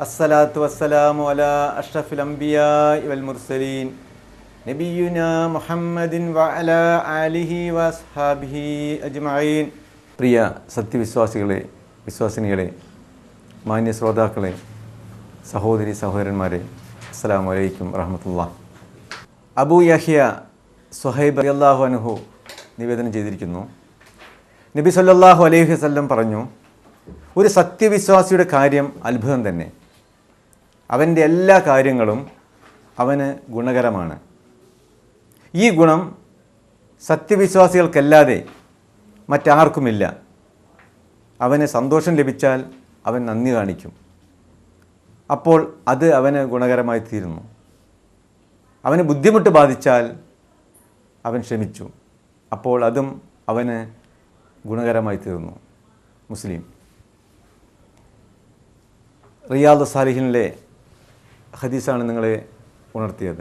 അസ്സലാത്തു വസ്സലാമു അലാ അഷ്റഫിൽ അംബിയാഇ വൽ മുർസലീൻ നബിയുനാ മുഹമ്മദിൻ വഅലാ ആലിഹി വഅസ്ഹാബിഹി അജ്മഈൻ. പ്രിയ സത്യവിശ്വാസികളെ, വിശ്വാസിനികളെ, മാന്യ ശ്രോതാക്കളെ, സഹോദരി സഹോദരന്മാരെ, അസ്സലാമു അലൈക്കും വറഹ്മത്തുള്ളാഹി. അബൂ യഹ്യ സുഹൈബ് റളിയല്ലാഹു അൻഹു നിവേദനം ചെയ്തിരിക്കുന്നു, നബി സല്ലല്ലാഹു അലൈഹി വസല്ലം പറഞ്ഞു, ഒരു സത്യവിശ്വാസിയുടെ കാര്യം അത്ഭുതം തന്നെ. അവൻ്റെ എല്ലാ കാര്യങ്ങളും അവന് ഗുണകരമാണ്. ഈ ഗുണം സത്യവിശ്വാസികൾക്കല്ലാതെ മറ്റാർക്കുമില്ല. അവന് സന്തോഷം ലഭിച്ചാൽ അവൻ നന്ദി കാണിക്കും. അപ്പോൾ അത് അവന് ഗുണകരമായി തീരുന്നു. അവന് ബുദ്ധിമുട്ട് ബാധിച്ചാൽ അവൻ ക്ഷമിച്ചു. അപ്പോൾ അതും അവന് ഗുണകരമായി തീർന്നു. മുസ്ലിം. റിയാദ് സാലിഹിനിലെ ഹദീസാണ് നിങ്ങളെ ഉണർത്തിയത്.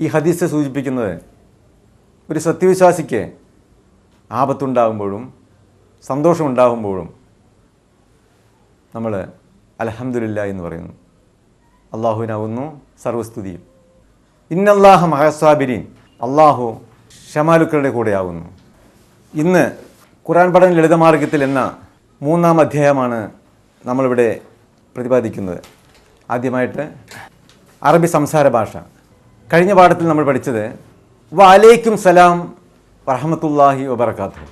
ഈ ഹദീസ് സൂചിപ്പിക്കുന്നത് ഒരു സത്യവിശ്വാസിക്ക് ആപത്തുണ്ടാകുമ്പോഴും സന്തോഷമുണ്ടാകുമ്പോഴും നമ്മൾ അൽഹംദുലില്ലാഹ് എന്ന് പറയുന്നു. അള്ളാഹുവിനാവുന്നു സർവസ്തുതിയും. ഇന്നല്ലാഹ മഅസ്സാബിരീൻ, അള്ളാഹു ക്ഷമാലുക്കളുടെ കൂടെയാവുന്നു. ഇന്ന് ഖുർആൻ പഠന ലളിതമാർഗ്ഗത്തിൽ എന്ന 3-ാം അധ്യായമാണ് നമ്മളിവിടെ പ്രതിപാദിക്കുന്നത്. ആദ്യമായിട്ട് അറബി സംസാര ഭാഷ. കഴിഞ്ഞ പാഠത്തിൽ നമ്മൾ പഠിച്ചത് വഅലൈക്കും സലാം വറഹ്മത്തുള്ളാഹി വബറകാതുഹു.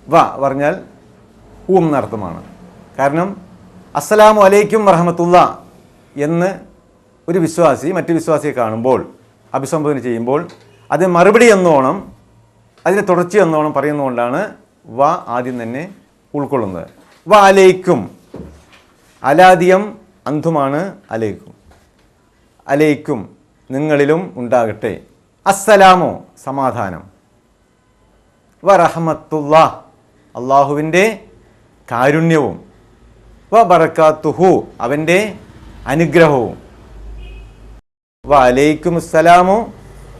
വ പറഞ്ഞാൽ എന്നർത്ഥമാണ്. കാരണം അസ്സലാമു അലൈക്കും വറഹ്മത്തുള്ളാ എന്ന് ഒരു വിശ്വാസി മറ്റു വിശ്വാസിയെ കാണുമ്പോൾ അഭിസംബോധന ചെയ്യുമ്പോൾ അത് മറുപടി എന്നോണം, അതിന് തുടർച്ച എന്നോണം പറയുന്നതുകൊണ്ടാണ് വ ആദ്യം തന്നെ ഉൾക്കൊള്ളുന്നത്. വ അലൈക്കും, അലാദിയം അന്ധുമാണ് അലൈക്കും. അലൈക്കും നിങ്ങളിലും ഉണ്ടാകട്ടെ. അസ്സലാമോ സമാധാനം. വ റഹ്മത്തുള്ളാഹ് അള്ളാഹുവിൻ്റെ കാരുണ്യവും. വ ബറകാതുഹു അവൻ്റെ അനുഗ്രഹവും. വ അലൈക്കും അസ്സലാമു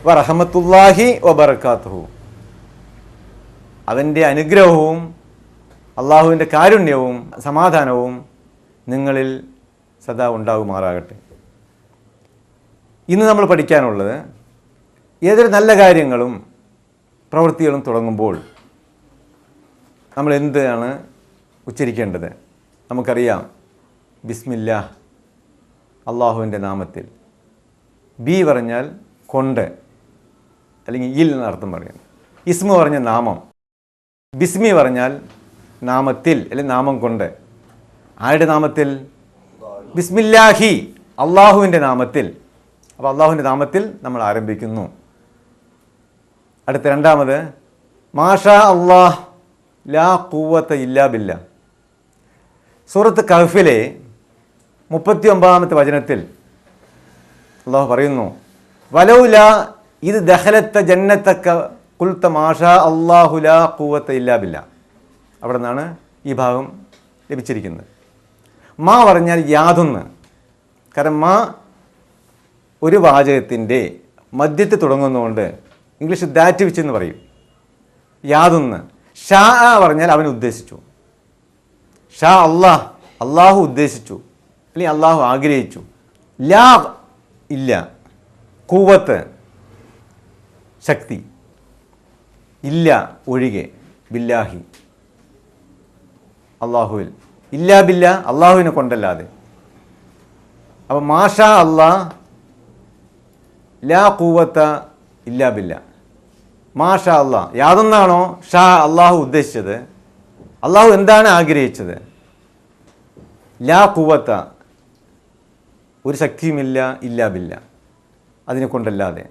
വ റഹ്മത്തുള്ളാഹി വ ബറകാതുഹു അവൻ്റെ അനുഗ്രഹവും അള്ളാഹുവിൻ്റെ കാരുണ്യവും സമാധാനവും നിങ്ങളിൽ സദാ ഉണ്ടാകുമാറാകട്ടെ. ഇന്ന് നമ്മൾ പഠിക്കാനുള്ളത്, ഏതൊരു നല്ല കാര്യങ്ങളും പ്രവൃത്തികളും തുടങ്ങുമ്പോൾ നമ്മൾ എന്താണ് ഉച്ചരിക്കേണ്ടത്? നമുക്കറിയാം, ബിസ്മില്ലാഹ് അള്ളാഹുവിൻ്റെ നാമത്തിൽ. ബി പറഞ്ഞാൽ കൊണ്ട്, അല്ലെങ്കിൽ ഇൽ എന്നർത്ഥം പറയാം. ഇസ്മു പറഞ്ഞ നാമം. ബിസ്മി പറഞ്ഞാൽ നാമത്തിൽ, അല്ലെങ്കിൽ നാമം കൊണ്ട്. ആരുടെ നാമത്തിൽ? ബിസ്മില്ലാഹി അള്ളാഹുവിൻ്റെ നാമത്തിൽ. അപ്പോൾ അള്ളാഹുവിൻ്റെ നാമത്തിൽ നമ്മൾ ആരംഭിക്കുന്നു. അടുത്ത രണ്ടാമത് മാഷാ അള്ളാഹ് ലാ ഖുവത ഇല്ലാ ബില്ലാ. സൂറത്ത് കഹ്ഫിലെ 39-ാമത്തെ വചനത്തിൽ അള്ളാഹു പറയുന്നു, വലൗലാ ഇത് ദഖലത്ത ജന്നത്തക ഖുൽത മാഷാ അല്ലാഹു ലാ ഖുവത ഇല്ലാ ബില്ലാ. അവിടെ നിന്നാണ് ഈ ഭാഗം ലഭിച്ചിരിക്കുന്നത്. മാ പറഞ്ഞാൽ യാതൊന്ന്. കാരണം മാ ഒരു വാചകത്തിൻ്റെ മധ്യത്തിൽ തുടങ്ങുന്നതുകൊണ്ട് ഇംഗ്ലീഷ് ദാറ്റ് വിച്ച് എന്ന് പറയും. യാതൊന്ന്. ഷാ പറഞ്ഞാൽ അവൻ ഉദ്ദേശിച്ചു. ഷാ അള്ളാഹ് അള്ളാഹു ഉദ്ദേശിച്ചു, അല്ലെങ്കിൽ അള്ളാഹു ആഗ്രഹിച്ചു. ലാ ഇല്ല. ഖുവത്ത് ശക്തി. ഇല്ല ഒഴികെ. ബില്ലാഹി അള്ളാഹുവിൽ. ഇല്ലാ ബില്ല അള്ളാഹുവിനെ കൊണ്ടല്ലാതെ. അപ്പം മാഷാ അള്ളാഹ് ലാ ഖുവത ഇല്ലാ ബില്ല. മാഷാ അള്ളാഹ് യാതൊന്നാണോ ഷാ അള്ളാഹു ഉദ്ദേശിച്ചത്, അള്ളാഹു എന്താണ് ആഗ്രഹിച്ചത്, ലാ ഖുവത ഒരു ശക്തിയുമില്ല, ഇല്ലാ ബില്ല അതിനെ കൊണ്ടല്ലാതെ.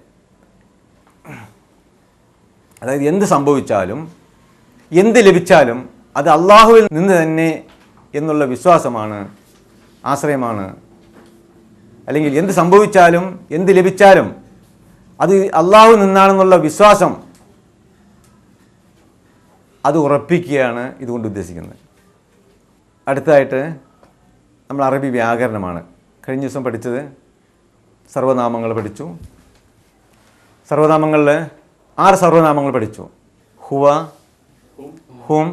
അതായത് എന്ത് സംഭവിച്ചാലും എന്ത് ലഭിച്ചാലും അത് അള്ളാഹുവിൽ നിന്ന് തന്നെ എന്നുള്ള വിശ്വാസമാണ്, ആശ്രയമാണ്. അല്ലെങ്കിൽ എന്ത് സംഭവിച്ചാലും എന്ത് ലഭിച്ചാലും അത് അള്ളാഹു നിന്നാണെന്നുള്ള വിശ്വാസം, അത് ഉറപ്പിക്കുകയാണ് ഇതുകൊണ്ട് ഉദ്ദേശിക്കുന്നത്. അടുത്തതായിട്ട് നമ്മൾ അറബി വ്യാകരണമാണ്. കഴിഞ്ഞ ദിവസം പഠിച്ചത് സർവനാമങ്ങൾ പഠിച്ചു. സർവനാമങ്ങളിൽ 6 സർവനാമങ്ങൾ പഠിച്ചു. ഹുവ, ഹും,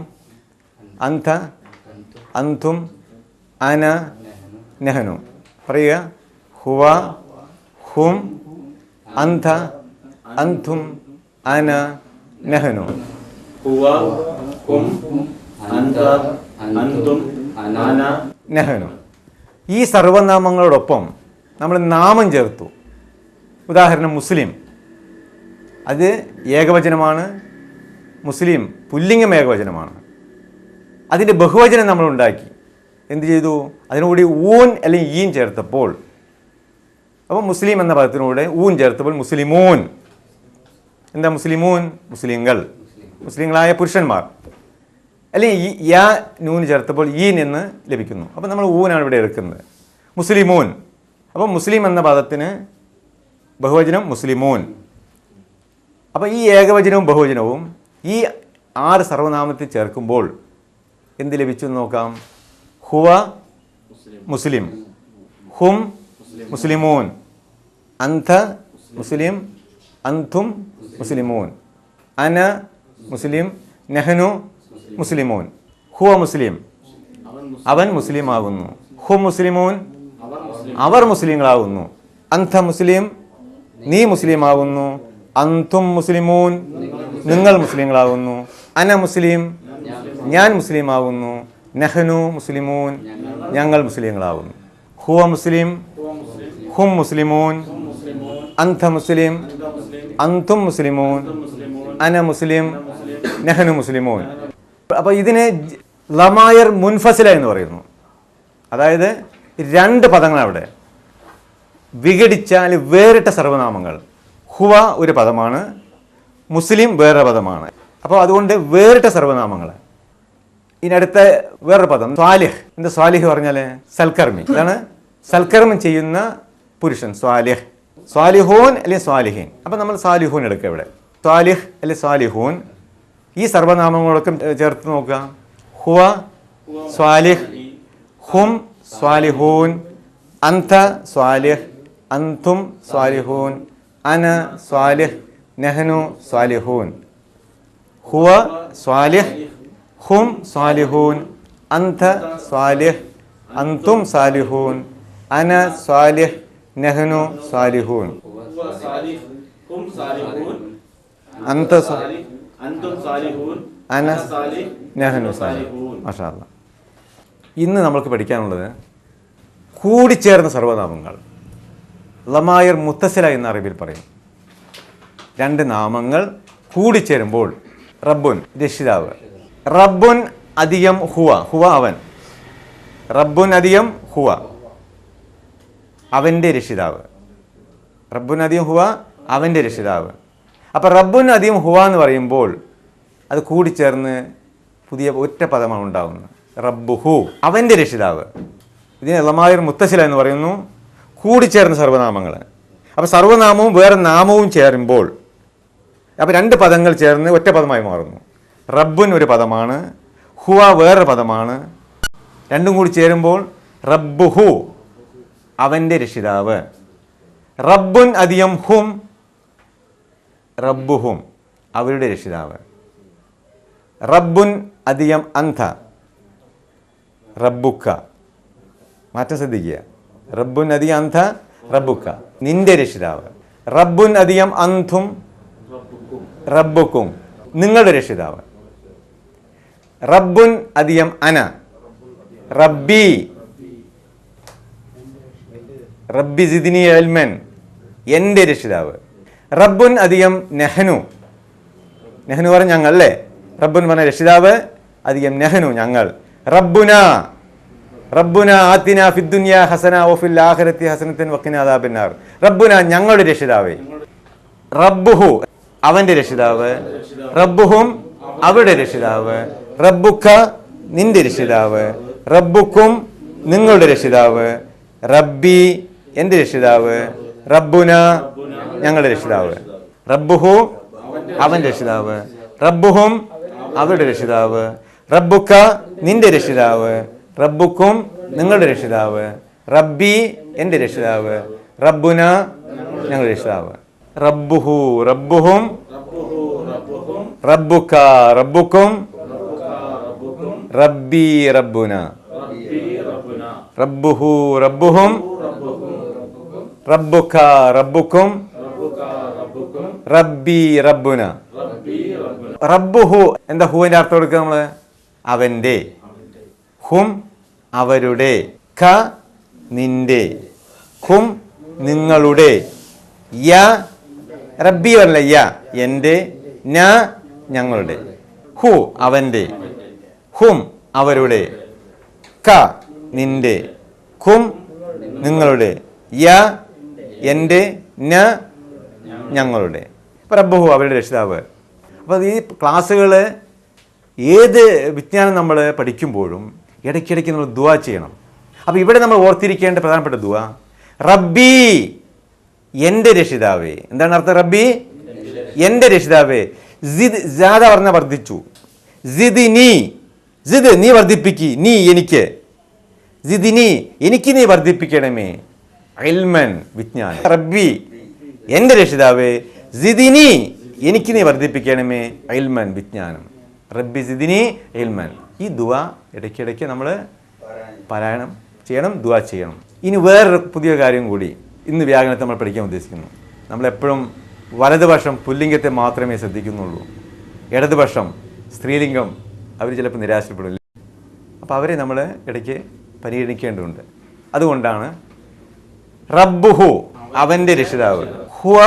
അന്ത, അന്തും, അന നഹ്നു. പറയുക. ഹുവ, ഹും, അന്ത, അന്തും, അന, നഹ്നു. ഹുവ, ഹും, അന്ത, അന്തും, അന, നഹ്നു. ഈ സർവനാമങ്ങളോടൊപ്പം നമ്മൾ നാമം ചേർത്തു. ഉദാഹരണം മുസ്ലിം, അത് ഏകവചനമാണ്. മുസ്ലിം പുല്ലിംഗം ഏകവചനമാണ്. അതിൻ്റെ ബഹുവചനം നമ്മൾ ഉണ്ടാക്കി. എന്ത് ചെയ്തു? അതിനോട് ഊൻ അല്ലെങ്കിൽ ഈൻ ചേർത്തപ്പോൾ, അപ്പോൾ മുസ്ലിം എന്ന പദത്തിനൂടെ ഊൻ ചേർത്തപ്പോൾ മുസ്ലിമൂൻ. എന്താ മുസ്ലിമൂൻ? മുസ്ലിങ്ങൾ, മുസ്ലിങ്ങളായ പുരുഷന്മാർ. അല്ലെങ്കിൽ യാ നൂന് ചേർത്തപ്പോൾ ഈൻ എന്ന് ലഭിക്കുന്നു. അപ്പോൾ നമ്മൾ ഊനാണ് ഇവിടെ എടുക്കുന്നത്. മുസ്ലിമൂൻ. അപ്പോൾ മുസ്ലിം എന്ന പദത്തിന് ബഹുവചനം മുസ്ലിമൂൻ. അപ്പോൾ ഈ ഏകവചനവും ബഹുവചനവും ഈ 6 സർവനാമത്തിൽ ചേർക്കുമ്പോൾ എന്ത് ലഭിച്ചു എന്ന് നോക്കാം. ഹുവ മുസ്ലിം, ഹും മുസ്ലിമൂൻ, അന്ത മുസ്ലിം, അന്തും മുസ്ലിമൂൻ, അന മുസ്ലിം, നഹ്നു മുസ്ലിമൂൻ. ഹുവ മുസ്ലിം, അവൻ മുസ്ലിം ആകുന്നു. ഹും മുസ്ലിമൂൻ, അവർ മുസ്ലിങ്ങളാകുന്നു. അന്ത മുസ്ലിം, നീ മുസ്ലിം ആകുന്നു. അന്തും മുസ്ലിമൂൻ, നിങ്ങൾ മുസ്ലിങ്ങളാകുന്നു. അന മുസ്ലിം, ഞാൻ മുസ്ലിം ആകുന്നു. നഹ്നു മുസ്ലിമൂൻ, ഞങ്ങൾ മുസ്ലിങ്ങളാകുന്നു. ഹുവ മുസ്ലിം, ഹും മുസ്ലിമൂൻ, അന്ത മുസ്ലിം, അന്തും മുസ്ലിമൂൻ, അന മുസ്ലിം, നഹ്നു മുസ്ലിമൂൻ. അപ്പോൾ ഇതിനെ ലമായർ മുൻഫസില എന്ന് പറയുന്നു. അതായത് 2 പദങ്ങളാണ് അവിടെ. വിഘടിച്ചാൽ വേറിട്ട സർവനാമങ്ങൾ. ഹുവ ഒരു പദമാണ്, മുസ്ലിം വേറൊരു പദമാണ്. അപ്പോൾ അതുകൊണ്ട് വേറിട്ട സർവനാമങ്ങൾ. ഇനി അടുത്ത വേറൊരു പദം സ്വാലിഹ്. എന്താ സ്വാലിഹ് പറഞ്ഞാൽ? സൽക്കർമ്മി. ഇതാണ് സൽക്കർമ്മം ചെയ്യുന്ന പുരുഷൻ. സ്വാലിഹ്, സ്വാലിഹൂൻ അല്ലെങ്കിൽ സ്വാലിഹീൻ. അപ്പം നമ്മൾ സ്വാലിഹൂൻ എടുക്കുക ഇവിടെ. സ്വാലിഹ് അല്ലെങ്കിൽ സ്വാലിഹൂൻ. ഈ സർവനാമങ്ങളൊക്കെ ചേർത്ത് നോക്കുക. ഹുവ സ്വാലിഹ്, ഹും സ്വാലിഹൂൻ, അന്ത സ്വാലിഹ്, അന്തും സ്വാലിഹൂൻ, അന സ്വാലിഹ്, നഹ്നു സ്വാലിഹൂൻ. ഹുവ സ്വാലിഹ്, ഹും സ്വാലിഹൂൻ, അന്ത സ്വാലിഹ്, അന്തും സ്വാലിഹൂൻ, അന സ്വാലിഹ്, നഹ്നു സ്വാലിഹൂൻ. അന്ത അന നഹ്നു സ്വാലിഹൂൻ. മാഷാ അല്ലാഹ്. ഇന്ന് നമ്മൾക്ക് പഠിക്കാനുള്ളത് കൂടിച്ചേർന്ന സർവനാമങ്ങൾ. ലമായർ മുത്തസില എന്ന അറബിയിൽ പറയും. 2 നാമങ്ങൾ കൂടിച്ചേരുമ്പോൾ റബ്ബുൻ രക്ഷിതാവ്. റബ്ബുൻ അധികം ഹുവ, ഹുവ അവൻ. റബ്ബുൻ അധികം ഹുവ, അവൻ്റെ രക്ഷിതാവ്. റബ്ബുൻ അധികം ഹുവ, അവൻ്റെ രക്ഷിതാവ്. അപ്പോൾ റബ്ബുൻ അധികം ഹുവ എന്ന് പറയുമ്പോൾ അത് കൂടിച്ചേർന്ന് പുതിയ ഒറ്റ പദമാണ് ഉണ്ടാകുന്നത്. റബ്ബുഹു, അവൻ്റെ രക്ഷിതാവ്. ഇതിനെ ലമായർ മുത്തസില എന്ന് പറയുന്നു. കൂടിച്ചേർന്ന സർവനാമങ്ങൾ. അപ്പോൾ സർവനാമവും വേറെ നാമവും ചേരുമ്പോൾ അപ്പോൾ 2 പദങ്ങൾ ചേർന്ന് ഒറ്റ പദമായി മാറുന്നു. റബ്ബുൻ ഒരു പദമാണ്, ഹുവ വേറൊരു പദമാണ്. രണ്ടും കൂടി ചേരുമ്പോൾ റബ്ബുഹു, അവൻ്റെ രക്ഷിതാവ്. റബ്ബുൻ അധികം ഹും, റബ്ബുഹും, അവരുടെ രക്ഷിതാവ്. റബ്ബുൻ അധികം അന്ത, റബ്ബുക്ക. മാറ്റം ശ്രദ്ധിക്കുക. റബ്ബുൻ അധികം അന്ത, റബ്ബുക്ക, നിന്റെ രക്ഷിതാവ്. റബ്ബുൻ അധികം അന്തും, റബ്ബുക്കും, നിങ്ങളുടെ രക്ഷിതാവ്. റബ്ബുൻ അധികം അന, റബ്ബി, റബ്ബി സിദ്നി ഇൽമൻ, എൻ്റെ രക്ഷിതാവ്. റബ്ബുൻ അധികം നെഹ്നു, നെഹ്നു പറഞ്ഞ ഞങ്ങൾ അല്ലേ. റബ്ബുൻ പറഞ്ഞ രക്ഷിതാവ്, അധികം നെഹ്നു ഞങ്ങൾ. റബ്ബുന, റബ്ബുന ആതിന ഫിദ്ദുനിയ ഹസന വഫിൽ ആഖിറതി ഹസനതൻ വഖിന അദാബന്നാർ. റബ്ബുന ഞങ്ങളുടെ രക്ഷിതാവേ. റബ്ബുഹു അവൻ്റെ രക്ഷിതാവ്. റബ്ബുഹും അവരുടെ രക്ഷിതാവ്. റബ്ബുക്ക നിന്റെ രക്ഷിതാവ്. റബ്ബുക്കും നിങ്ങളുടെ രക്ഷിതാവ്. റബ്ബി എൻ്റെ രക്ഷിതാവ്. റബ്ബുന ഞങ്ങളുടെ രക്ഷിതാവ്. റബ്ബുഹു അവൻ്റെ രക്ഷിതാവ്. റബ്ബുഹും അവരുടെ രക്ഷിതാവ്. റബ്ബുക്ക നിന്റെ രക്ഷിതാവ്. റബ്ബുക്കും നിങ്ങളുടെ രക്ഷിതാവ്. റബ്ബി എൻ്റെ രക്ഷിതാവ്. റബ്ബുന ഞങ്ങളുടെ രക്ഷിതാവ്. റബ്ബുഹു റബ്ബുഹും, റബ്ബുക്ക റബ്ബുക്കും, റബ്ബി റബ്ബുന. റബ്ബുഹു റബ്ബുഹും റബ്ബുക റബ്ബുക്കും റബ്ബി റബ്ബുന. റബ്ബുഹു എന്താ ഹുവിന്റെ അർത്ഥം കൊടുക്കുക നമ്മള്? അവന്റെ. ഹും അവരുടെ. ക നിന്റെ. ഹും നിങ്ങളുടെ. യ റബ്ബി പറഞ്ഞ യ എൻ്റെ. ന ഞങ്ങളുടെ. ഹു അവന്റെ. ഹും അവരുടെ. ക നിന്റെ. ഹും നിങ്ങളുടെ. യ എൻ്റെ. ന ഞങ്ങളുടെ. ഇപ്പം റബ്ബുഹു അവരുടെ രക്ഷിതാവ്. അപ്പോൾ ഈ ക്ലാസ്സുകൾ ഏത് വിജ്ഞാനം നമ്മൾ പഠിക്കുമ്പോഴും ഇടയ്ക്കിടയ്ക്ക് നമ്മൾ ദുആ ചെയ്യണം. അപ്പോൾ ഇവിടെ നമ്മൾ ഓർത്തിരിക്കേണ്ട പ്രധാനപ്പെട്ട ദുആ റബ്ബി എൻ്റെ രക്ഷിതാവേ. എന്താണ് അർത്ഥം? റബ്ബി എൻ്റെ രക്ഷിതാവേ. സിദ് ജാദ പറഞ്ഞ വർദ്ധിച്ചു. സിദ്നി സിദ് നീ വർദ്ധിപ്പിക്ക്. നീ എനിക്ക്. സിദ്നി എനിക്ക് നീ വർദ്ധിപ്പിക്കണമേ. ഇൽമൻ വിജ്ഞാനം. റബ്ബി എൻ്റെ രക്ഷിതാവേ. സിദ്നി എനിക്ക് നീ വർദ്ധിപ്പിക്കണമേ. ഇൽമൻ വിജ്ഞാനം. റബ്ബി സിദ്നി ഇൽമൻ. ഈ ദുആ ഇടയ്ക്കിടയ്ക്ക് നമ്മൾ പാരായണം ചെയ്യണം, ദുആ ചെയ്യണം. ഇനി വേറൊരു പുതിയ കാര്യം കൂടി ഇന്ന് വ്യാകരണത്തെ നമ്മൾ പഠിക്കാൻ ഉദ്ദേശിക്കുന്നു. നമ്മളെപ്പോഴും വലതുപക്ഷം പുല്ലിംഗത്തെ മാത്രമേ ശ്രദ്ധിക്കുന്നുള്ളൂ, ഇടതുപക്ഷം സ്ത്രീലിംഗം അവർ ചിലപ്പോൾ നിരാശപ്പെടില്ല. അപ്പോൾ അവരെ നമ്മൾ ഇടയ്ക്ക് പരിഗണിക്കേണ്ടതുണ്ട്. അതുകൊണ്ടാണ് റബ്ബുഹു അവൻ്റെ രക്ഷിതാവ്. ഹുവ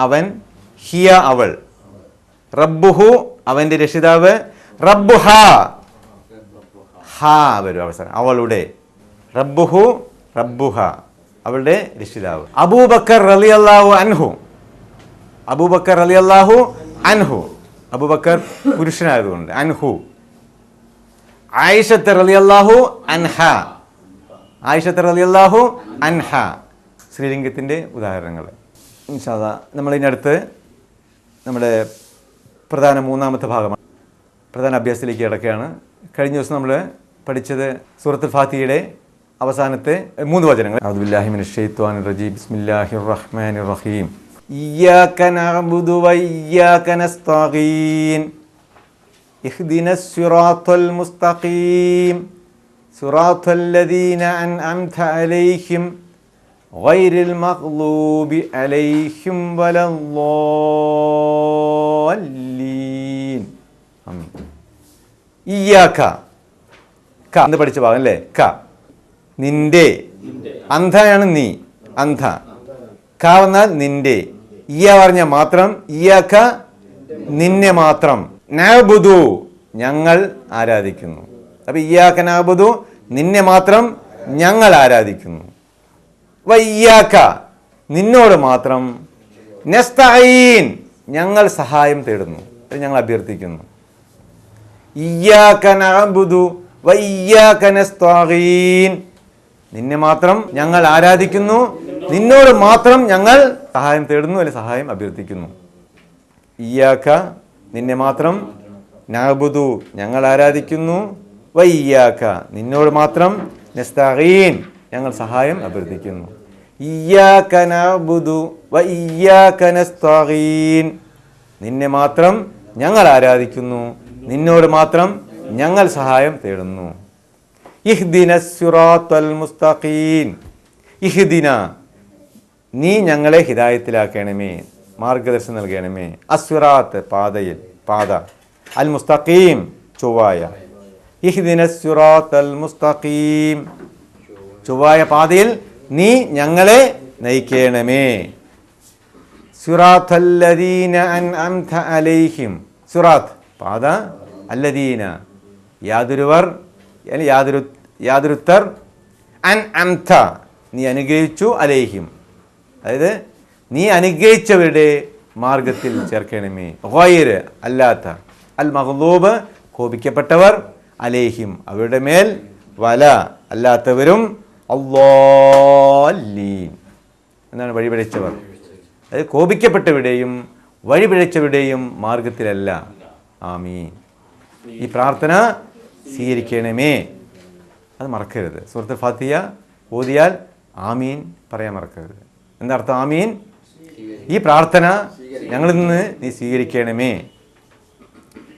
അവൻ. ഹിയ അവൾ. റബ്ബുഹു അവൻ്റെ രക്ഷിതാവ്. റബ്ബുഹ ഹാ വരും അവസാനം അവളുടെ. റബ്ബുഹു റബ്ബുഹ അവളുടെ രക്ഷിതാവ്. അബൂബക്കർ റളിയല്ലാഹു അൻഹു. അബൂബക്കർ റളിയല്ലാഹു അൻഹു. അബൂബക്കർ പുരുഷനായതുകൊണ്ട് അൻഹു. ആയിഷത്ത് റളിയല്ലാഹു അൻഹ. ആയിഷത്ത് റളിയല്ലാഹു അൻഹ. ശ്രീലിംഗത്തിൻ്റെ ഉദാഹരണങ്ങൾ. ഇൻഷാ അല്ലാഹ് നമ്മളിതിനടുത്ത് നമ്മുടെ പ്രധാന മൂന്നാമത്തെ ഭാഗമാണ്, പ്രധാന അഭ്യാസത്തിലേക്ക് കിടക്കുകയാണ്. കഴിഞ്ഞ ദിവസം നമ്മൾ പഠിച്ചത് സൂറത്തുൽ ഫാത്തിഹയുടെ അവസാനത്തെ 3 വചനങ്ങൾ. അഊദു ബില്ലാഹി മിനശ് ശൈത്വാനിർ റജീം. ബിസ്മില്ലാഹിർ റഹ്മാനിർ റഹീം. ഇയ്യാക നഅ്ബുദു വ ഇയ്യാക നസ്തഈൻ. ഇഹ്ദിനസ് സിറാത്തൽ മുസ്തഖീം. സിറാത്തൽ ലദീന അൻഅംത അലൈഹിം ഗൈറിൽ മഗ്ളൂബി അലൈഹിം വലദ്ദാല്ലീൻ. ആമീൻ. ഇയ്യാക ക എന്ന് പഠിച്ച ഭാഗം അല്ലേ? ക നിന്റെ. അന്ധയാണ് നീ. അന്ധ. ക വന്നാൽ നിന്റെ. ഇയ പറഞ്ഞ മാത്രം. ഇയ്യാക നിന്നെ മാത്രം. നഅ്ബുദു ഞങ്ങൾ ആരാധിക്കുന്നു. അപ്പൊ ഇയ്യാക നഅ്ബുദു നിന്നെ മാത്രം ഞങ്ങൾ ആരാധിക്കുന്നു. വ ഇയ്യാക നിന്നോട് മാത്രം. നസ്തഈൻ ഞങ്ങൾ സഹായം തേടുന്നു, ഞങ്ങൾ അഭ്യർത്ഥിക്കുന്നു. ഇയ്യാക നഅ്ബുദു വ ഇയ്യാക നസ്തഈൻ നിന്നെ മാത്രം ഞങ്ങൾ ആരാധിക്കുന്നു, നിന്നോട് മാത്രം ഞങ്ങൾ സഹായം തേടുന്നു അല്ലെങ്കിൽ സഹായം അഭ്യർത്ഥിക്കുന്നു. ഇയ്യാക നിന്നെ മാത്രം. നഅ്ബുദു ഞങ്ങൾ ആരാധിക്കുന്നു. വ ഇയ്യാക നിന്നോട് മാത്രം. നസ്തഈൻ ഞങ്ങൾ സഹായം അഭ്യർത്ഥിക്കുന്നു. ഇയ്യാക നഅ്ബുദു വ ഇയ്യാക നസ്തഈൻ നിന്നെ മാത്രം ഞങ്ങൾ ആരാധിക്കുന്നു, നിന്നോട് മാത്രം ഞങ്ങൾ സഹായം തേടുന്നു. ഇഹ്ദിനസ് സിറാത്തൽ മുസ്തഖീം. ഇഹ്ദിന നീ ഞങ്ങളെ ഹിദായത്തിലാക്കണമേ, മാർഗദർശനം നൽകണമേ. അസ്വിറാത്ത് പാതയിൽ, പാത. അൽ മുസ്തഖീം ചൊവ്വായ. ഇഹ്ദിനസ് സിറാത്തൽ മുസ്തഖീം ചൊവ്വായ പാതയിൽ നീ ഞങ്ങളെ നയിക്കണമേ. സിറാത്തൽ ലദീന അൻഅംത അലൈഹിം. സിറാത്ത് പാത. അല്ലദീന യാതൊരുവർ, യാതൊരുത്തർ. അൻഅംത നീ അനുഗ്രഹിച്ചു. അലൈഹിം അതായത് നീ അനുഗ്രഹിച്ചവരുടെ മാർഗത്തിൽ ചേർക്കണമേ. ഗൈർ അല്ലാത്ത. അൽ മഗ്ളൂബ് കോപിക്കപ്പെട്ടവർ. അലൈഹിം അവരുടെ മേൽ. വല അല്ലാത്തവരും. അല്ലാലീൻ എന്നാണ് വഴിപിഴച്ചവർ. അതായത് കോപിക്കപ്പെട്ടവരുടെയും വഴിപിഴച്ചവരുടെയും മാർഗത്തിലല്ല. ആമീൻ. ഈ പ്രാർത്ഥന സ്വീകരിക്കണമേ, അത് മറക്കരുത്. സൂറത്തുൽ ഫാത്തിഹ ഓതിയാൽ ആമീൻ പറയാൻ മറക്കരുത്. എന്താ അർത്ഥം? ആമീൻ ഈ പ്രാർത്ഥന ഞങ്ങളിൽ നിന്ന് നീ സ്വീകരിക്കണമേ.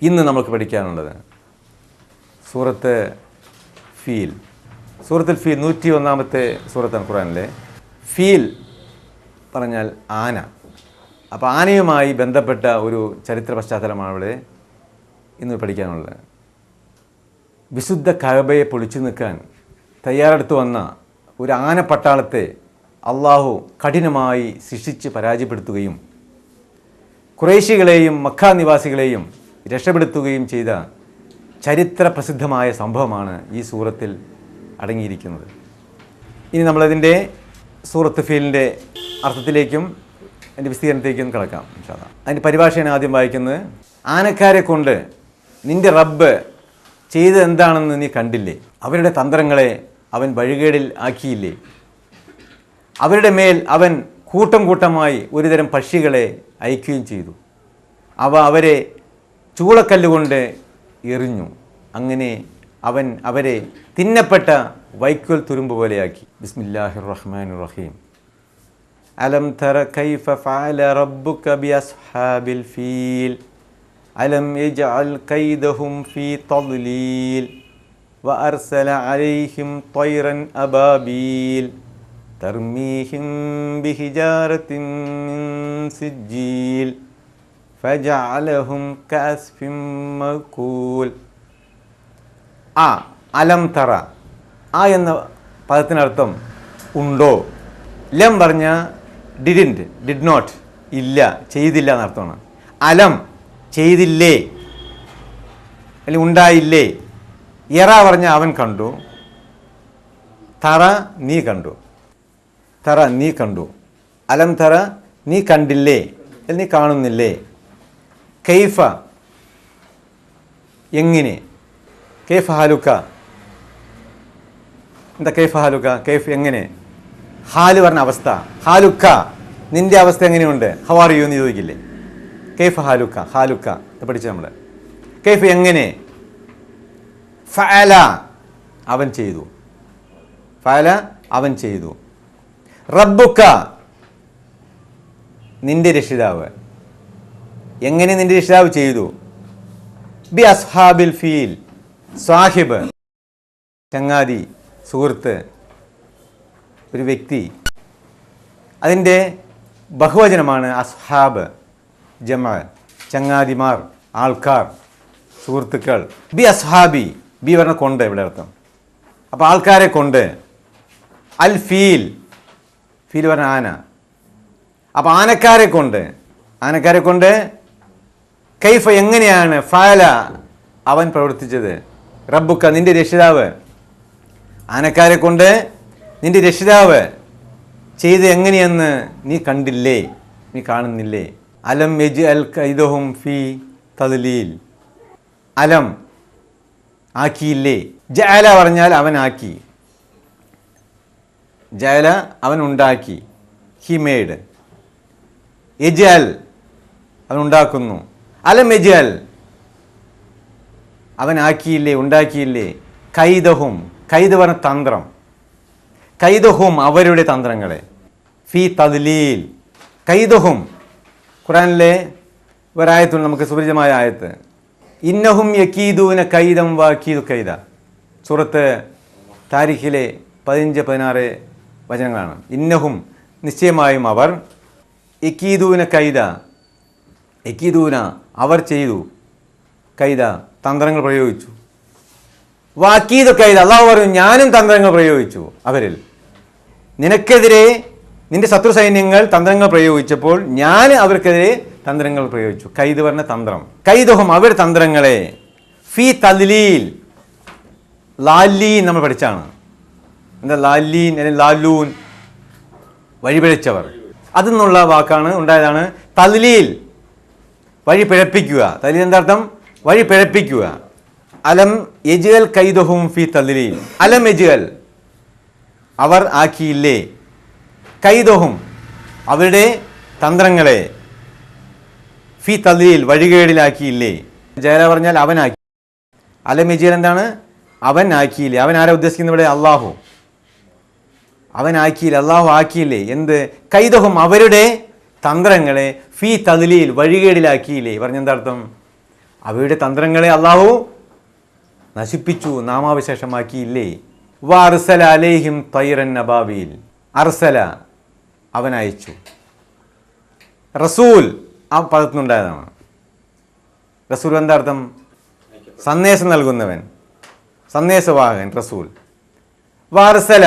ഇന്ന് നമുക്ക് പഠിക്കാനുള്ളത് സൂറത്ത് ഫീൽ. സൂറത്തുൽ ഫീൽ 101-ാമത്തെ സൂറത്താണ് ഖുർആനിലെ. ഫീൽ പറഞ്ഞാൽ ആന. അപ്പോൾ ആനയുമായി ബന്ധപ്പെട്ട ഒരു ചരിത്ര പശ്ചാത്തലമാണ് ഇവിടെ ഇന്ന് പഠിക്കാനുള്ളത്. വിശുദ്ധ കഅബയെ പൊളിച്ചു നിൽക്കാൻ തയ്യാറെടുത്തു വന്ന ഒരു ആന പട്ടാളത്തെ അള്ളാഹു കഠിനമായി ശിക്ഷിച്ച് പരാജയപ്പെടുത്തുകയും ഖുറൈശികളെയും മക്ക നിവാസികളെയും രക്ഷപ്പെടുത്തുകയും ചെയ്ത ചരിത്ര പ്രസിദ്ധമായ സംഭവമാണ് ഈ സൂറത്തിൽ അടങ്ങിയിരിക്കുന്നത്. ഇനി നമ്മളതിൻ്റെ സൂറത്ത് ഫീലിൻ്റെ അർത്ഥത്തിലേക്കും അതിൻ്റെ വിസ്തീർണത്തിലേക്കും കിടക്കാം ഇൻഷാ അല്ലാഹ്. അതിൻ്റെ പരിഭാഷയാണ് ആദ്യം വായിക്കുന്നത്. ആനക്കാരെ കൊണ്ട് നിൻ്റെ റബ്ബ് ചെയ്തത് എന്താണെന്ന് നീ കണ്ടില്ലേ? അവരുടെ തന്ത്രങ്ങളെ അവൻ വഴികേടിൽ ആക്കിയില്ലേ? അവരുടെ മേൽ അവൻ കൂട്ടം കൂട്ടമായി ഒരുതരം പക്ഷികളെ അയക്കുകയും ചെയ്തു. അവ അവരെ ചൂളക്കല്ലുകൊണ്ട് എറിഞ്ഞു. അങ്ങനെ അവൻ അവരെ തിന്നപ്പെട്ട വൈക്കോൽ തുരുമ്പ് പോലെയാക്കി. ബിസ്മില്ലാഹിർ റഹ്മാനിർ റഹീം. അലം തറ കൈഫ ഫഅല റബ്ബുക ബിഅസ്ഹാബിൽ ഫീൽ അലം യജ്അൽ കൈദഹും ഫീ തദ്ലീൽ വഅർസല അലൈഹിം ത്വയ്റൻ അബാബീൽ തർമീഹിം ബിഹിജാറത്തിൻ മിൻ സിജ്ജീൽ ഫജഅലഹും കഅസ്ഫിൻ മഅകൂൽ. അലം തറ, ആ എന്ന പദത്തിനർത്ഥം ഉണ്ടോ. ലം പറഞ്ഞ ഡിഡ് നോട്ട്, ഇല്ല, ചെയ്തില്ല എന്നർത്ഥമാണ്. അലം ചെയ്തില്ലേ അല്ലെങ്കിൽ ഉണ്ടായില്ലേ. എറ പറഞ്ഞ അവൻ കണ്ടു. തറ നീ കണ്ടു. തറ നീ കണ്ടു. അലം തറ നീ കണ്ടില്ലേ, നീ കാണുന്നില്ലേ. കൈഫ എങ്ങനെ. കൈഫ ഹാലുക്ക, എന്താ കൈഫ ഹാലുക്ക? കൈഫ് എങ്ങനെ. ഹാല് പറഞ്ഞ അവസ്ഥ. ഹാലുക്ക നിന്റെ അവസ്ഥ എങ്ങനെയുണ്ട്. ഹൗ ആർ യു എന്ന് ചോദിക്കില്ലേ. കൈഫ ഹാലുക്ക, ഹാലുക്ക പഠിച്ച നമ്മൾ. കൈഫ് എങ്ങനെ. ഫഅല അവൻ ചെയ്തു. ഫഅല അവൻ ചെയ്തു. റബ്ബുക്ക നിന്റെ രക്ഷിതാവ് എങ്ങനെ നിന്റെ രക്ഷിതാവ് ചെയ്തു. ബി അസ്ഹാബിൽ ഫീൽ, സാഹിബ് ചങ്ങാതി, സുഹൃത്ത്, ഒരു വ്യക്തി. അതിൻ്റെ ബഹുവചനമാണ് അസ്ഹാബ്, ജമ, ചങ്ങാതിമാർ, ആൾക്കാർ, സുഹൃത്തുക്കൾ. ബി അസ്ഹാബി, ബി പറഞ്ഞ കൊണ്ട് ഇവിടെ അർത്ഥം. അപ്പോൾ ആൾക്കാരെ കൊണ്ട്. അൽ ഫീൽ, ഫീൽ പറഞ്ഞ ആന. അപ്പോൾ ആനക്കാരെ കൊണ്ട്. ആനക്കാരെ കൊണ്ട് കൈഫ എങ്ങനെയാണ്. ഫഅല അവൻ പ്രവർത്തിച്ചത്. റബ്ബുക്ക നിന്റെ രക്ഷിതാവ്. ആനക്കാരെ കൊണ്ട് നിന്റെ രക്ഷിതാവ് ചെയ്ത് എങ്ങനെയെന്ന് നീ കണ്ടില്ലേ, നീ കാണുന്നില്ലേ. അലം യജ്അൽ കൈദഹും ഫീ തദ്ലീൽ. അലം ആക്കിയില്ലേ. ജഅല പറഞ്ഞാൽ അവൻ ആക്കി. ജഅല അവൻ ഉണ്ടാക്കി. He made. യജ്അൽ അവൻ ഉണ്ടാക്കുന്നു. അലം യജ്അൽ അവൻ ആക്കിയില്ലേ, ഉണ്ടാക്കിയില്ലേ. കൈദഹും, കൈദ് പറഞ്ഞ തന്ത്രം. കൈദഹും അവരുടെ തന്ത്രങ്ങളെ. ഫീ തദ്ലീൽ. കൈദഹും ഖുർആനിലെ ഒരായത്തുണ്ട് നമുക്ക് സുപരിചിതമായ ആയത്ത്. ഇന്നഹും യക്കീദൂന കൈദം വകീദു കൈദ. സൂറത്ത് താരിഖിലെ 15-16 വചനങ്ങളാണ്. ഇന്നഹും നിശ്ചയമായും അവർ, യക്കീദൂന കൈദ, യക്കീദൂന അവർ ചെയ്തു, കൈദ തന്ത്രങ്ങൾ പ്രയോഗിച്ചു. വാക്കീദു കൈദ അള്ളാഹു പറഞ്ഞു ഞാനും തന്ത്രങ്ങൾ പ്രയോഗിച്ചു അവരിൽ. നിനക്കെതിരെ നിന്റെ ശത്രു സൈന്യങ്ങൾ തന്ത്രങ്ങൾ പ്രയോഗിച്ചപ്പോൾ ഞാൻ അവർക്കെതിരെ തന്ത്രങ്ങൾ പ്രയോഗിച്ചു. കൈദ് പറഞ്ഞ തന്ത്രം. കൈദഹും അവർ തന്ത്രങ്ങളെ. ഫീ തദ്ലീൽ. ലാലീൻ നമ്മൾ പഠിച്ചാണ്. എന്താ ലാലീൻ അല്ലെങ്കിൽ ലാലൂൻ, വഴിപിഴച്ചവർ. അതിൽ നിന്നുള്ള വാക്കാണ് ഉണ്ടായതാണ് തദ്ലീൽ, വഴി പിഴപ്പിക്കുക. തദ്ലീൽ എന്താ അർത്ഥം? വഴി പിഴപ്പിക്കുക. അലം യജ്അൽ കൈദഹും ഫീ തദ്ലീൽ. അലം യജ്അൽ അവർ ആക്കിയില്ലേ. കൈദഹും അവരുടെ തന്ത്രങ്ങളെ. ഫീ തദ്ലീൽ വഴികേടിലാക്കിയില്ലേ. ജയല പറഞ്ഞാൽ അവനാക്കി. അലം യജ്അൽ എന്താണ്? അവൻ ആക്കിയില്ലേ. അവൻ ആരാ ഉദ്ദേശിക്കുന്നത് ഇവിടെ? അള്ളാഹു. അവൻ ആക്കിയില്ല, അള്ളാഹു ആക്കിയില്ലേ. എന്ത്? കൈദഹും അവരുടെ തന്ത്രങ്ങളെ. ഫീ തദ്ലീൽ വഴികേടിലാക്കിയില്ലേ. പറഞ്ഞെന്താർത്ഥം? അവരുടെ തന്ത്രങ്ങളെ അള്ളാഹു നശിപ്പിച്ചു, നാമാവിശേഷമാക്കിയില്ലേ. വഅർസല അലൈഹിം തൈറൻ അബാബീൽ. അർസല അവൻ അയച്ചു. റസൂൽ ആ പദത്തിനുണ്ടായതാണ്. റസൂൽ എന്താ അർത്ഥം? സന്ദേശം നൽകുന്നവൻ, സന്ദേശവാഹകൻ റസൂൽ. വഅർസല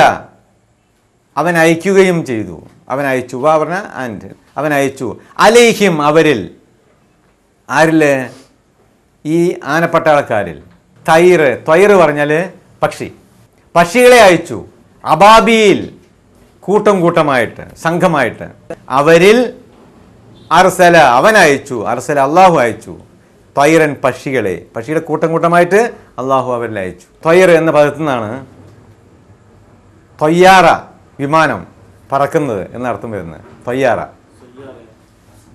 അവൻ അയക്കുകയും ചെയ്തു. അവൻ അയച്ചു. വാ പറഞ്ഞ ആൻഡ് അവൻ അയച്ചു. അലൈഹിം അവരിൽ. ആരിൽ? ഈ ആനപ്പട്ടാളക്കാരിൽ. ത്വയ്റ് പറഞ്ഞാൽ പക്ഷി. പക്ഷികളെ അയച്ചു. അബാബീൽ കൂട്ടം കൂട്ടമായിട്ട്, സംഘമായിട്ട്. അവരിൽ അർസല അവൻ അയച്ചു. അർസല അള്ളാഹു അയച്ചു. ത്വയ്റൻ പക്ഷികളെ, പക്ഷിയുടെ കൂട്ടം കൂട്ടമായിട്ട് അള്ളാഹു അവരിൽ അയച്ചു. ത്വയ്ർ എന്ന പദത്തിൽ നിന്നാണ് ത്വയ്യാറ വിമാനം, പറക്കുന്നത് എന്നർത്ഥം വരുന്നത്. ത്വയ്യാറ.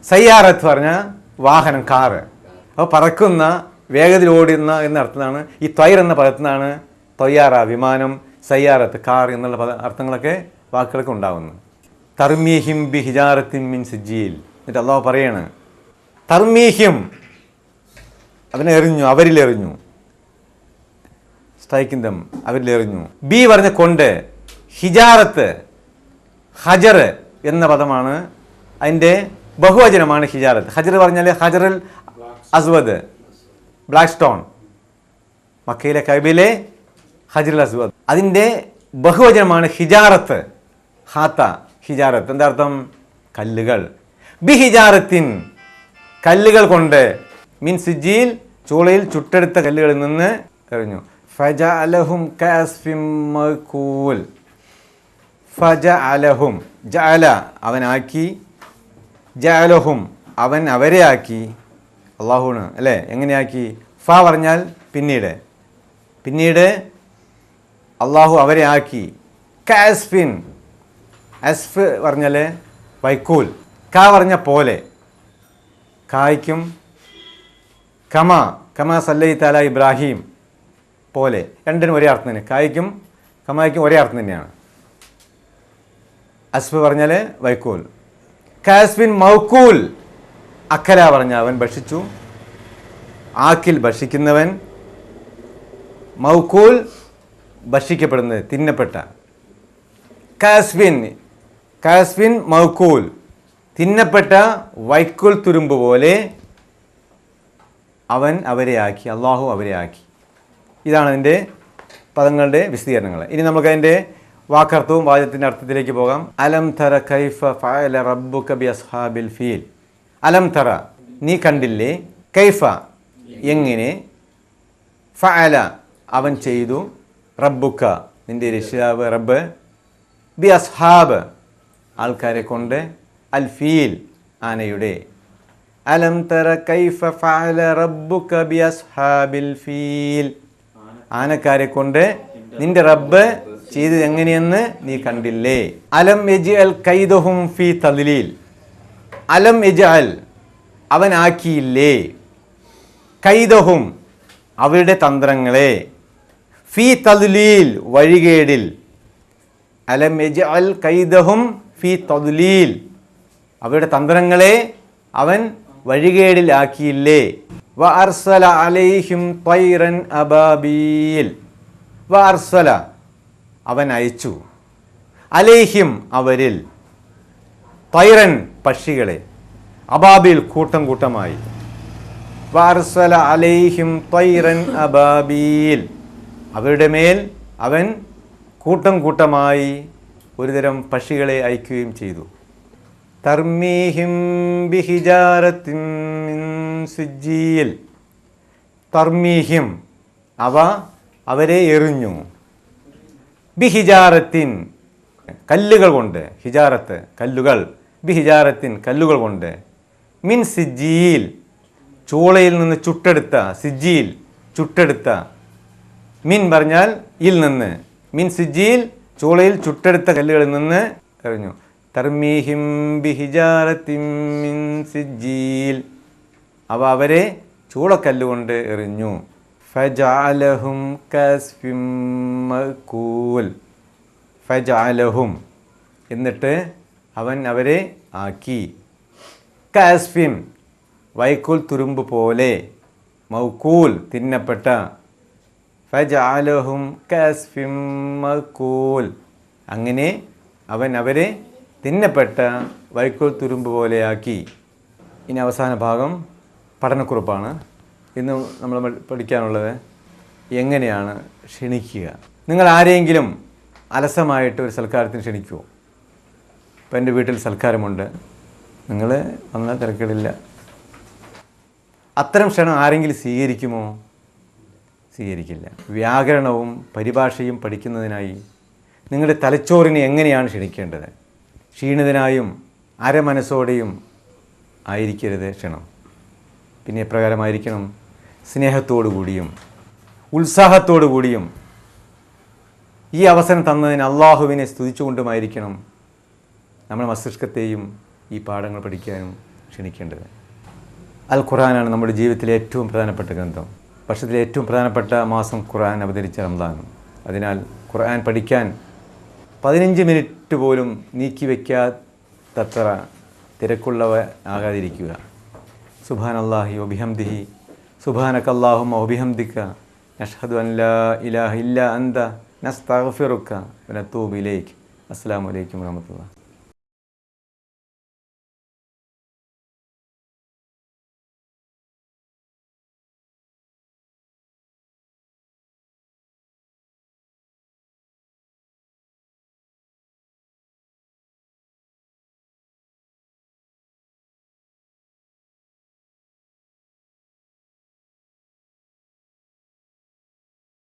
സയ്യാറത്ത് പറഞ്ഞ വാഹനം, കാറ്. അപ്പോൾ പറക്കുന്ന, വേഗത്തിൽ ഓടുന്ന എന്നർത്ഥത്തിലാണ്. ഈ ത്വയ്ർ എന്ന പദത്തിൽ നിന്നാണ് ത്വയ്യാറ വിമാനം, സയ്യാറത്ത് കാർ എന്നുള്ള അർത്ഥങ്ങളൊക്കെ വാക്കുകളൊക്കെ ഉണ്ടാകുന്നു. തർമീഹിം ബി ഹിജാറത്തിൻ മിൻ സിജ്ജീൽ. എന്നിട്ട് അള്ളാഹു പറയാണ്, തർമീഹിം അവനെ എറിഞ്ഞു, അവരിലെറിഞ്ഞു. സ്ട്രൈക്കിൻ ദം, അവരിലെറിഞ്ഞു. ബി പറഞ്ഞ കൊണ്ട്, ഹിജാറത്ത് ഹജർ എന്ന പദമാണ്, അതിൻ്റെ ബഹുവചനമാണ് ഹിജാറത്ത്. ഹജർ പറഞ്ഞാൽ ഹജറുൽ അസ്വദ്, ബ്ലാക്ക് സ്റ്റോൺ, മക്കയിലെ കഅബയിലെ ഹജറുൽ അസ്വദ്. അതിൻ്റെ ബഹുവചനമാണ് ഹിജാറത്ത്. ഹാത്ത ഹിജാറത്ത് എന്താ അർത്ഥം? കല്ലുകൾ. ബി ഹിജാറത്തിൻ കല്ലുകൾ കൊണ്ട്, മിൻ സിജ്ജീൽ ചൂളയിൽ ചുട്ടെടുത്ത കല്ലുകളിൽ നിന്ന് എറിഞ്ഞു. ഫജഅലഹും കഅസ്ഫിൻ മഅകൂൽ. ഫജഅലഹും ജഅല അവനാക്കി, ജഅലഹും അവൻ അവരെ ആക്കി. അള്ളാഹുണ് അല്ലേ? എങ്ങനെയാക്കി? ഫ പറഞ്ഞാൽ പിന്നീട്, പിന്നീട് അള്ളാഹു അവരെ ആക്കി. കഅസ്ഫിൻ, അസ്ഫ് പറഞ്ഞാൽ വൈക്കൂൽ. ക പറഞ്ഞ പോലെ, കായ്ക്കും. കമ, കമ സല്ലൈത അലാ ഇബ്രാഹിം പോലെ. രണ്ടിനും ഒരേ അർത്ഥം തന്നെ. കായ്ക്കും കമായ്ക്കും ഒരേ അർത്ഥം തന്നെയാണ്. അസ്ഫ് പറഞ്ഞാൽ വൈക്കൂൽ. കാസ്ബിൻ മൗക്കൂൽ, അക്കല പറഞ്ഞ അവൻ ഭക്ഷിച്ചു. ആക്കിൽ ഭക്ഷിക്കുന്നവൻ, മൗക്കൂൽ ഭക്ഷിക്കപ്പെടുന്നത്, തിന്നപ്പെട്ട. കാസ്ബിൻ, കാസ്ബിൻ മൗക്കൂൽ തിന്നപ്പെട്ട വൈക്കോൽ തുരുമ്പ് പോലെ അവൻ അവരെ ആക്കി, അള്ളാഹു അവരെ ആക്കി. ഇതാണ് അതിൻ്റെ പദങ്ങളുടെ വിശദീകരണങ്ങൾ. ഇനി നമുക്കതിൻ്റെ വാക്കർത്ഥവും വാചകത്തിൻ്റെ അർത്ഥത്തിലേക്ക് പോകാം. അലം തറ കൈഫ ഫഅല റബ്ബുക ബി അസ്ഹാബിൽ ഫീൽ. അലം തറ നീ കണ്ടില്ലേ, കൈഫ എങ്ങനെ, ഫഅല അവൻ ചെയ്തു, റബ്ബുക നിൻ്റെ രക്ഷിതാവ് റബ്ബ്, ബി അസ്ഹാബ് ആൾക്കാരെ കൊണ്ട്, അൽ ഫീൽ ആനയുടെ. അലം തറ കൈഫ ഫഅല റബ്ബുക ബി അസ്ഹാബിൽ ഫീൽ ആനക്കാരെ കൊണ്ട് നിന്റെ റബ്ബ് ചെയ്തത് എങ്ങനെയെന്ന് നീ കണ്ടില്ലേ. അലം യജ്അൽ കൈദഹും ഫീ തദ്ലീൽ. അലം യജ്അൽ അവൻ ആക്കിയില്ലേ, കൈദഹും അവരുടെ തന്ത്രങ്ങളെ, ഫീ തദ്ലീൽ വഴികേടിൽ. അലം യജ്അൽ കൈദഹും ഫീ തദ്ലീൽ അവരുടെ തന്ത്രങ്ങളെ അവൻ വഴികേടിൽ ആക്കിയില്ലേ. വ അർസല അലൈഹിം ത്വയ്റൻ അബാബീൽ. വ അർസല അവൻ അയച്ചു, അലൈഹിം അവരിൽ, ത്വയ്റൻ പക്ഷികളെ, അബാബീൽ കൂട്ടം കൂട്ടമായി. വ അർസല അലൈഹിം ത്വയ്റൻ അബാബീൽ അവരുടെ മേൽ അവൻ കൂട്ടം കൂട്ടമായി ഒരുതരം പക്ഷികളെ അയക്കുകയും ചെയ്തു. തർമീഹിം ബിഹിജാറത്തിൻ മിൻ സിജ്ജീൽ. തർമീഹിം അവരെ എറിഞ്ഞു, ബിഹിജാറത്തിൻ കല്ലുകൾ കൊണ്ട്, ഹിജാറത്ത് കല്ലുകൾ, ബിഹിജാറത്തിൻ കല്ലുകൾ കൊണ്ട്, മിൻ സിജ്ജീൽ ചൂളയിൽ നിന്ന് ചുട്ടെടുത്ത, സിജ്ജീൽ ചുട്ടെടുത്ത, മിൻ പറഞ്ഞാൽ ഇൽ നിന്ന്, മിൻ സിജ്ജീൽ ചൂളയിൽ ചുട്ടെടുത്ത കല്ലുകളിൽ നിന്ന് എറിഞ്ഞു. തർമീഹിം ബിഹിജാറത്തിൻ മിൻ സിജ്ജീൽ അവരെ ചൂളക്കല്ലുകൊണ്ട് എറിഞ്ഞു. ഫജഅലഹും കഅസ്ഫിൻ മഅകൂൽ. ഫജഅലഹും എന്നിട്ട് അവൻ അവരെ ആക്കി, കഅസ്ഫിൻ വൈക്കോൽ തുരുമ്പ് പോലെ, മൗകൂൽ തിന്നപ്പെട്ട, ഫജഅലഹും കഅസ്ഫിൻ മഅകൂൽ. അങ്ങനെ അവൻ അവരെ തിന്നപ്പെട്ട വൈക്കോൽ തുരുമ്പ് പോലെയാക്കി. ഇനി അവസാന ഭാഗം പഠനക്കുറിപ്പാണ്. ഇന്ന് നമ്മൾ പഠിക്കാനുള്ളത് എങ്ങനെയാണ് ക്ഷണിക്കുക. നിങ്ങൾ ആരെയെങ്കിലും അലസമായിട്ട് ഒരു സൽക്കാരത്തിന് ക്ഷണിക്കുമോ? ഇപ്പം എൻ്റെ വീട്ടിൽ സൽക്കാരമുണ്ട്, നിങ്ങൾ വന്നാൽ തിരക്കേടില്ല. അത്തരം ക്ഷണം ആരെങ്കിലും സ്വീകരിക്കുമോ? സ്വീകരിക്കില്ല. വ്യാകരണവും പരിഭാഷയും പഠിക്കുന്നതിനായി നിങ്ങളുടെ തലച്ചോറിനെ എങ്ങനെയാണ് ക്ഷണിക്കേണ്ടത്? ക്ഷീണിതനായും അരമനസ്സോടെയും ആയിരിക്കരുത് ക്ഷണം. പിന്നെ എപ്രകാരമായിരിക്കണം? സ്നേഹത്തോടു കൂടിയും ഉത്സാഹത്തോടു കൂടിയും ഈ അവസരം തന്നതിന് അള്ളാഹുവിനെ സ്തുതിച്ചുകൊണ്ടുമായിരിക്കണം നമ്മുടെ മസ്തിഷ്കത്തെയും ഈ പാഠങ്ങൾ പഠിക്കാനും ക്ഷണിക്കേണ്ടത്. അൽ ഖുർആനാണ് നമ്മുടെ ജീവിതത്തിലെ ഏറ്റവും പ്രധാനപ്പെട്ട ഗ്രന്ഥം. വർഷത്തിലെ ഏറ്റവും പ്രധാനപ്പെട്ട മാസം ഖുർആൻ അവതരിച്ച റമദാനും. അതിനാൽ ഖുർആൻ പഠിക്കാൻ 15 മിനിറ്റ് പോലും നീക്കി വയ്ക്കാത്തത്ര തിരക്കുള്ളവ ആകാതിരിക്കുക. സുബ്ഹാനല്ലാഹി വബിഹംദിഹി സുബ്ഹാനകല്ലാഹുമ്മ വബിഹംദിക നഷ്ഹദു അൻ ലാ ഇലാഹ ഇല്ലാ അൻത നസ്തഗ്ഫിറുക വനതൂബു ഇലൈക്. അസ്സലാമു അലൈക്കും വറഹ്മത്തുള്ളാഹി.